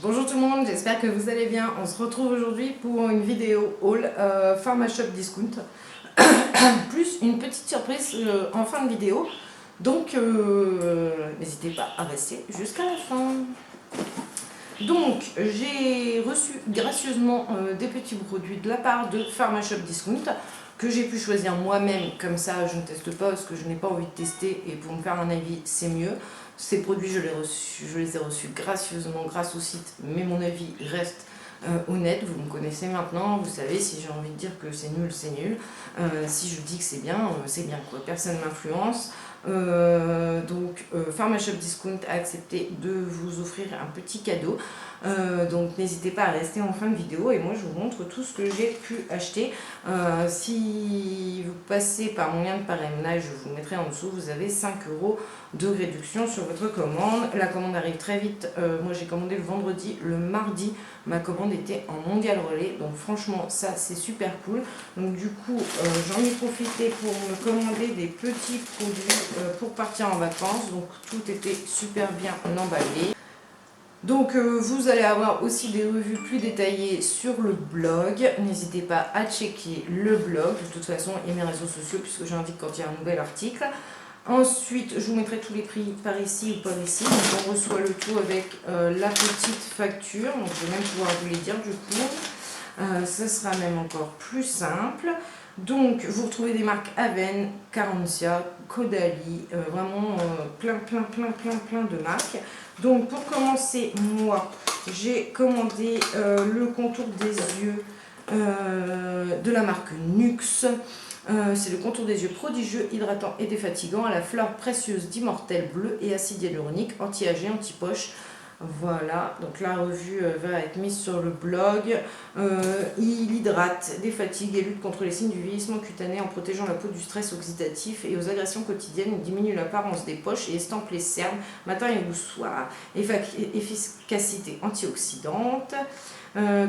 Bonjour tout le monde, j'espère que vous allez bien. On se retrouve aujourd'hui pour une vidéo haul Pharma Shop Discount, plus une petite surprise en fin de vidéo. Donc n'hésitez pas à rester jusqu'à la fin. Donc j'ai reçu gracieusement des petits produits de la part de Pharma Shop Discount que j'ai pu choisir moi-même, comme ça je ne teste pas parce que je n'ai pas envie de tester et pour me faire un avis c'est mieux. Ces produits je les ai reçus gracieusement grâce au site, mais mon avis reste honnête, vous me connaissez maintenant, vous savez si j'ai envie de dire que c'est nul, si je dis que c'est bien quoi, personne ne m'influence. Pharma Shop Discount a accepté de vous offrir un petit cadeau, donc n'hésitez pas à rester en fin de vidéo et moi je vous montre tout ce que j'ai pu acheter. Si vous passez par mon lien de parrainage, je vous mettrai en dessous, vous avez 5 € de réduction sur votre commande. La commande arrive très vite, moi j'ai commandé le vendredi, le mardi ma commande était en mondial relais, donc franchement ça c'est super cool. Donc du coup j'en ai profité pour me commander des petits produits pour partir en vacances, donc tout était super bien emballé. Donc vous allez avoir aussi des revues plus détaillées sur le blog, n'hésitez pas à checker le blog de toute façon et mes réseaux sociaux puisque j'indique quand il y a un nouvel article. Ensuite je vous mettrai tous les prix par ici ou par ici, donc on reçoit le tout avec la petite facture, donc je vais même pouvoir vous les dire du coup, ça sera même encore plus simple. Donc vous retrouvez des marques Aven, Carencia, Caudalie, vraiment plein de marques. Donc pour commencer, moi j'ai commandé le contour des yeux de la marque Nuxe. C'est le contour des yeux prodigieux, hydratant et défatigant à la fleur précieuse d'immortel bleu et acide hyaluronique, anti-âgé, anti-poche. Voilà, donc la revue va être mise sur le blog. Il hydrate, défatigue et lutte contre les signes du vieillissement cutané en protégeant la peau du stress oxydatif et aux agressions quotidiennes. Il diminue l'apparence des poches et estampe les cernes matin et au soir. Efficacité antioxydante.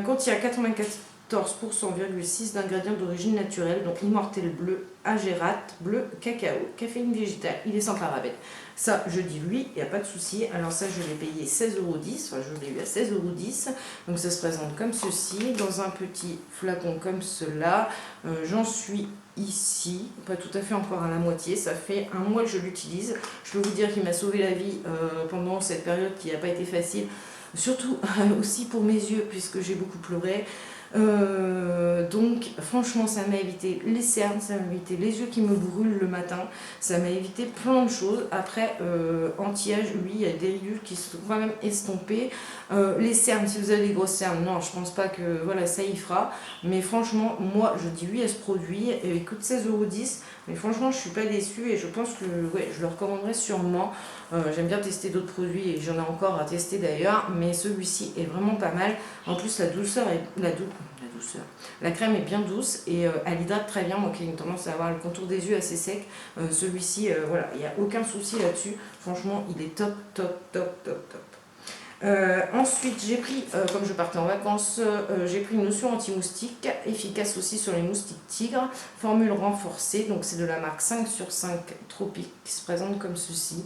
Contient 94,6% d'ingrédients d'origine naturelle, donc immortel bleu, agérate, bleu, cacao, caféine végétale, il est sans parabènes. Ça, je dis oui, il n'y a pas de souci. Alors ça, je l'ai payé 16,10 €, enfin je l'ai eu à 16,10 €. Donc ça se présente comme ceci, dans un petit flacon comme cela. J'en suis ici, pas tout à fait encore à la moitié, ça fait un mois que je l'utilise. Je peux vous dire qu'il m'a sauvé la vie pendant cette période qui n'a pas été facile. Surtout aussi pour mes yeux puisque j'ai beaucoup pleuré. Donc franchement ça m'a évité les cernes, ça m'a évité les yeux qui me brûlent le matin, ça m'a évité plein de choses. Après anti-âge, oui, il y a des ridules qui sont quand même estompées. Les cernes, si vous avez des grosses cernes, non, je pense pas que voilà ça y fera, mais franchement moi je dis oui à ce produit et il coûte 16,10 €, mais franchement je suis pas déçue et je pense que ouais, je le recommanderais sûrement. J'aime bien tester d'autres produits et j'en ai encore à tester d'ailleurs, mais celui-ci est vraiment pas mal. En plus la douceur est la crème est bien douce et elle hydrate très bien. Moi qui ai une tendance à avoir le contour des yeux assez sec, celui-ci voilà, il n'y a aucun souci là-dessus. Franchement il est top. Ensuite j'ai pris, comme je partais en vacances, j'ai pris une lotion anti-moustique, efficace aussi sur les moustiques tigres, formule renforcée, donc c'est de la marque 5 sur 5 Tropique qui se présente comme ceci.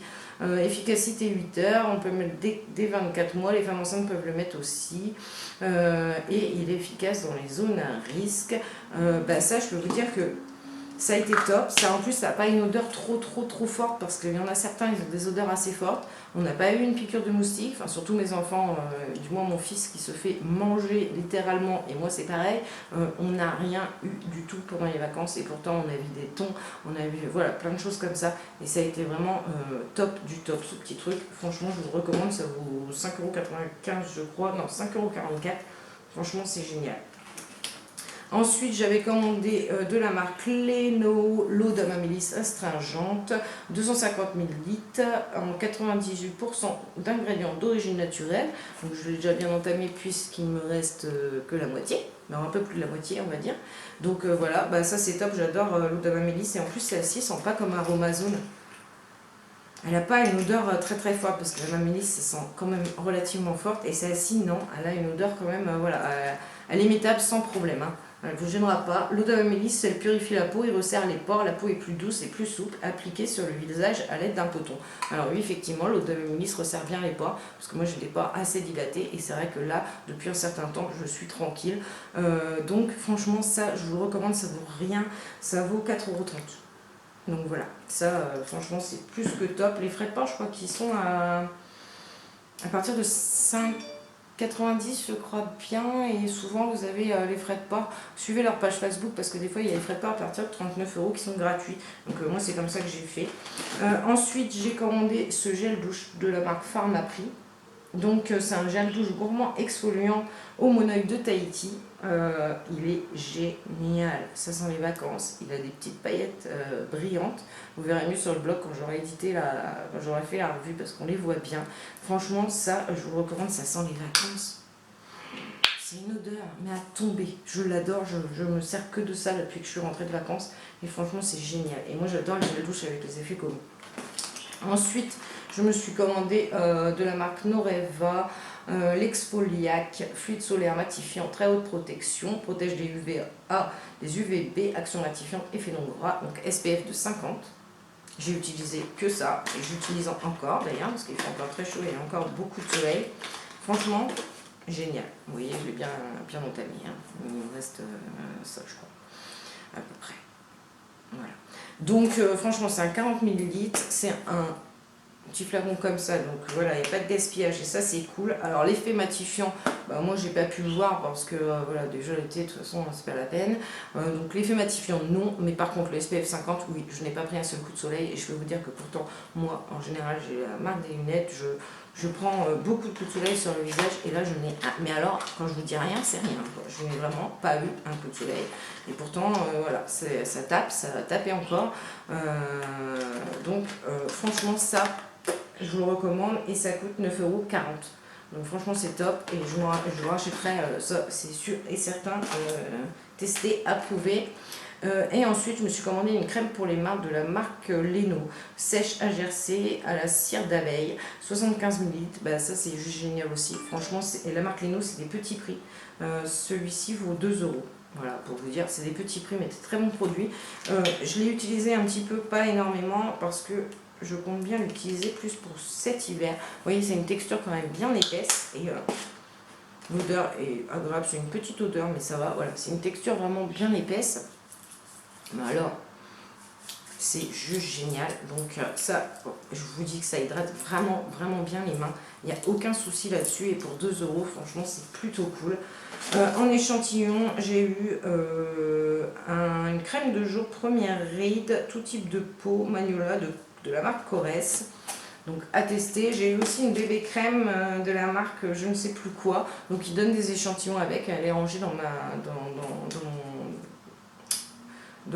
Efficacité 8 heures, on peut le mettre dès 24 mois, les femmes enceintes peuvent le mettre aussi, et il est efficace dans les zones à risque. Ça je peux vous dire que ça a été top. Ça, en plus ça n'a pas une odeur trop forte parce qu'il y en a certains, ils ont des odeurs assez fortes. On n'a pas eu une piqûre de moustique, enfin surtout mes enfants, du moins mon fils qui se fait manger littéralement et moi c'est pareil. On n'a rien eu du tout pendant les vacances et pourtant on a vu des thons, on a vu voilà plein de choses comme ça et ça a été vraiment top du top ce petit truc. Franchement je vous le recommande, ça vaut 5,95 € je crois, non 5,44 €. Franchement c'est génial. Ensuite, j'avais commandé de la marque Leno l'eau d'Amamélis astringente, 250 ml en 98% d'ingrédients d'origine naturelle. Donc je l'ai déjà bien entamé puisqu'il me reste que la moitié, mais un peu plus de la moitié on va dire. Donc voilà, ça c'est top, j'adore l'eau d'Amamélis et en plus celle-ci sent pas comme Aromazone. Elle n'a pas une odeur très forte parce que la Mamélis ça sent quand même relativement forte et celle-ci non, elle a une odeur quand même, voilà, elle est mettable sans problème. Hein. Elle ne vous gênera pas. L'eau d'amélis, elle purifie la peau, il resserre les pores, la peau est plus douce et plus souple, appliquée sur le visage à l'aide d'un coton. Alors oui, effectivement, l'eau d'amélis resserre bien les pores, parce que moi j'ai des pores assez dilatés, et c'est vrai que là, depuis un certain temps, je suis tranquille. Donc franchement, ça, je vous le recommande, ça vaut rien, ça vaut 4,30 €. Donc voilà, ça, franchement, c'est plus que top. Les frais de port, je crois qu'ils sont à partir de 5,90 je crois bien, et souvent vous avez les frais de port. Suivez leur page Facebook parce que des fois il y a les frais de port à partir de 39 € qui sont gratuits. Donc moi c'est comme ça que j'ai fait. Ensuite j'ai commandé ce gel douche de la marque Pharmaprix. Donc c'est un gel douche gourmand exfoliant au monoeil de Tahiti. Il est génial, ça sent les vacances, il a des petites paillettes brillantes. Vous verrez mieux sur le blog quand j'aurai édité quand j'aurai fait la revue parce qu'on les voit bien. Franchement ça je vous recommande, ça sent les vacances. C'est une odeur mais à tomber, je l'adore, je me sers que de ça depuis que je suis rentrée de vacances et franchement c'est génial. Et moi j'adore les gels douche avec les effets communs. Ensuite je me suis commandé de la marque Noreva l'exfoliac, fluide solaire matifiant, très haute protection, protège des UVA, des UVB, action matifiante, effet non gras, donc SPF de 50. J'ai utilisé que ça, et j'utilise encore d'ailleurs, parce qu'il fait encore très chaud et il y a encore beaucoup de soleil. Franchement, génial. Vous voyez, je l'ai bien entamé, hein. Il me reste ça, je crois, à peu près. Voilà. Donc, franchement, c'est un 40 ml, c'est un petit flacon comme ça, donc voilà, il n'y a pas de gaspillage et ça c'est cool. Alors l'effet matifiant, bah, moi j'ai pas pu le voir parce que voilà, déjà l'été de toute façon c'est pas la peine. Donc l'effet matifiant non, mais par contre le SPF 50 oui, je n'ai pas pris un seul coup de soleil et je peux vous dire que pourtant moi en général j'ai la marque des lunettes, je prends beaucoup de coups de soleil sur le visage et là je n'ai mais alors quand je vous dis rien c'est rien quoi. Je n'ai vraiment pas eu un coup de soleil et pourtant voilà, ça tape, ça va taper encore. Donc franchement ça je vous le recommande et ça coûte 9,40 €. Donc franchement c'est top et je le rachèterai, ça c'est sûr et certain, testé, approuvé. Et ensuite je me suis commandé une crème pour les mains de la marque Leno, sèche à gercer à la cire d'abeille, 75 ml. Bah, ça c'est juste génial aussi. Franchement, et la marque Leno c'est des petits prix. Celui-ci vaut 2 €. Voilà, pour vous dire, c'est des petits prix mais très bons produits. Je l'ai utilisé un petit peu, pas énormément, parce que je compte bien l'utiliser plus pour cet hiver. Vous voyez, c'est une texture quand même bien épaisse et l'odeur est agréable. C'est une petite odeur, mais ça va. Voilà, c'est une texture vraiment bien épaisse. Mais alors, c'est juste génial. Donc ça, je vous dis que ça hydrate vraiment, vraiment bien les mains. Il n'y a aucun souci là-dessus. Et pour 2 €, franchement, c'est plutôt cool. En échantillon, j'ai eu une crème de jour première ride, tout type de peau, Magnolia de la marque Corès. Donc à tester. J'ai eu aussi une bébé crème de la marque je ne sais plus quoi. Donc il donne des échantillons avec. Elle est rangée dans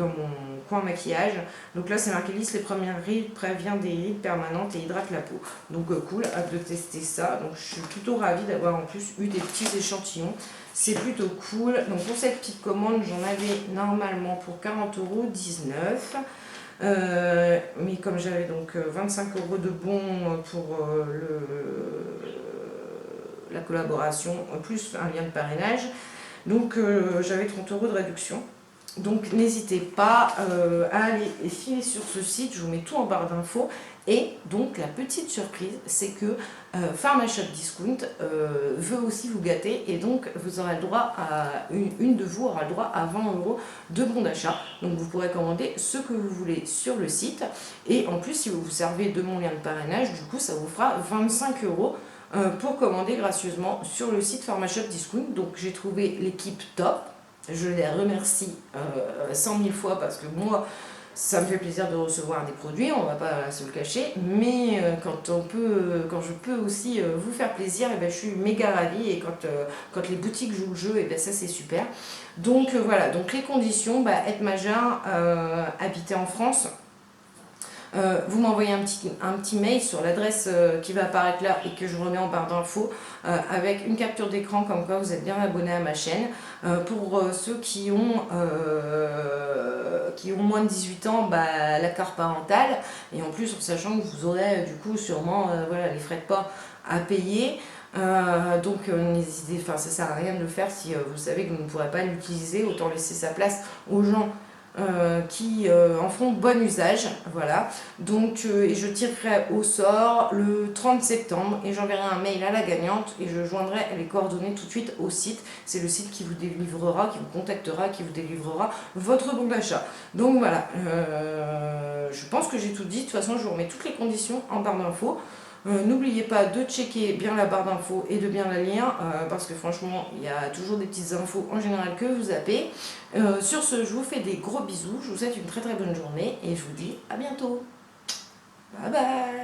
mon coin maquillage. Donc là c'est marqué lisse les premières rides, prévient des rides permanentes et hydrate la peau. Donc cool, hâte de tester ça. Donc je suis plutôt ravie d'avoir en plus eu des petits échantillons. C'est plutôt cool. Donc pour cette petite commande, j'en avais normalement pour 40,19 €. Mais comme j'avais donc 25 € de bons pour la collaboration, plus un lien de parrainage, donc j'avais 30 € de réduction. Donc n'hésitez pas à aller filer sur ce site, je vous mets tout en barre d'infos. Et donc la petite surprise, c'est que PharmaShop Discount veut aussi vous gâter et donc vous aurez le droit à une de vous aura le droit à 20 € de bon d'achat. Donc vous pourrez commander ce que vous voulez sur le site et en plus si vous vous servez de mon lien de parrainage, du coup ça vous fera 25 € pour commander gracieusement sur le site PharmaShop Discount. Donc j'ai trouvé l'équipe top. Je les remercie 100 000 fois parce que moi, ça me fait plaisir de recevoir des produits, on ne va pas se le cacher, mais quand je peux aussi vous faire plaisir, et ben, je suis méga ravie et quand les boutiques jouent le jeu, et ben, ça c'est super. Donc voilà, donc les conditions, bah, être majeur, habiter en France. Vous m'envoyez un petit mail sur l'adresse qui va apparaître là et que je remets en barre d'infos avec une capture d'écran comme quoi vous êtes bien abonné à ma chaîne. Pour ceux qui ont moins de 18 ans, bah, l'accord parental et en plus en sachant que vous aurez du coup sûrement voilà, les frais de port à payer. N'hésitez, enfin ça sert à rien de le faire si vous savez que vous ne pourrez pas l'utiliser, autant laisser sa place aux gens qui en feront bon usage. Voilà, donc et je tirerai au sort le 30 septembre et j'enverrai un mail à la gagnante et je joindrai les coordonnées tout de suite au site. C'est le site qui vous délivrera, qui vous contactera, qui vous délivrera votre bon d'achat. Donc voilà, je pense que j'ai tout dit. De toute façon, je vous remets toutes les conditions en barre d'infos. N'oubliez pas de checker bien la barre d'infos et de bien la lire parce que franchement il y a toujours des petites infos en général que vous zappez. Sur ce, je vous fais des gros bisous, je vous souhaite une très très bonne journée et je vous dis à bientôt. Bye bye.